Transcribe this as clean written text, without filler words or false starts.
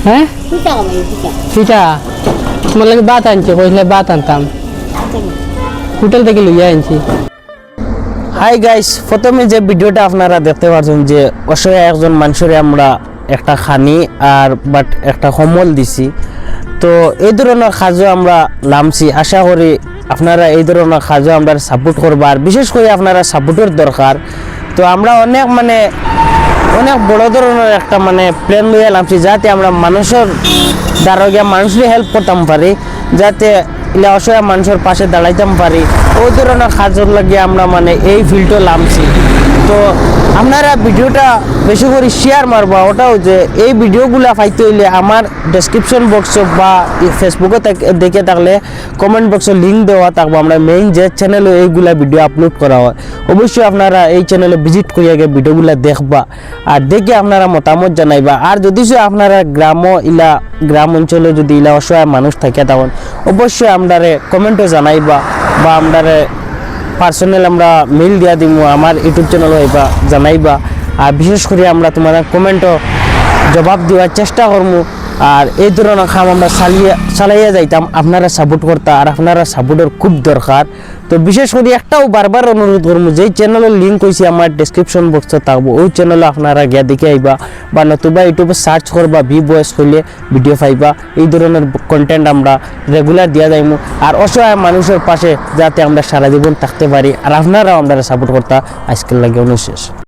হ্যাঁ পিঠা তোমার লাগে ভাত আনছে কইলে ভাত আনতাম হোটেল থেকে লইয়া আনছি। হাই গাইস, প্রথমে যে ভিডিওটা আপনারা দেখতে পাচ্ছেন যে অসহায় একজন মানুষের আমরা একটা খানি আর বাট একটা কম্বল দিছি। তো এই ধরনের কাজও আমরা নামছি, আশা করি আপনারা এই ধরনের কাজও আমরা সাপোর্ট করবা, আর বিশেষ করে আপনারা সাপোর্টের দরকার। তো আমরা অনেক বড় ধরনের একটা প্ল্যান লইয়া নামছি, যাতে আমরা মানুষের দ্বারা গিয়া মানুষের হেল্প করতাম পারি, যাতে ইলা অসহায় মানুষের পাশে দাঁড়াইতাম পারি। ওই ধরনের কাজের লাগিয়ে আমরা এই ফিল্ডও নামছি। তো আপনারা ভিডিওটা বেশি করে শেয়ার মারবা, ওটাও যে এই ভিডিওগুলো পাইতে হইলে আমার ডেসক্রিপশন বক্সে বা ফেসবুকে দেখে থাকলে কমেন্ট বক্সে লিঙ্ক দেওয়া থাকবো। আমরা মেইন যে চ্যানেলে এইগুলা ভিডিও আপলোড করা হয়, অবশ্যই আপনারা এই চ্যানেলে ভিজিট করিয়া গিয়ে ভিডিওগুলো দেখবা, আর দেখে আপনারা মতামত জানাইবা। আর যদি আপনারা গ্রাম অঞ্চলে যদি ইলা অসহায় মানুষ থাকে তখন অবশ্যই আপনারা কমেন্টও জানাইবা, বা আপনারা পার্সোনাল আমরা মেইল দিয়া দিব, আমার ইউটিউব চ্যানেল হইবা জানাইবা। আর বিশেষ করে আমরা তোমার কমেন্টও জবাব দেওয়ার চেষ্টা করবো। আর এই ধরনের কাম আমরা চালাইয়া যাইতাম, আপনারা সাপোর্ট করতা, আর আপনারা সাপোর্টের খুব দরকার। তো বিশেষ করে একটাও বারবার অনুরোধ করবো, যেই চ্যানেলের লিঙ্ক হয়েছে আমার ডেসক্রিপশন বক্সে থাকবো, ওই চ্যানেলে আপনারা গিয়া দেখে আইবা, বা নতুবা ইউটিউবে সার্চ করবা ভি ভয়েস করলে ভিডিও পাইবা। এই ধরনের কন্টেন্ট আমরা রেগুলার দিয়া যাইমু, আর অসহায় মানুষের পাশে যাতে আমরা সারা জীবন থাকতে পারি, আর আপনারাও আমরা সাপোর্ট করতা। আজকের লাগে অনুশেষ।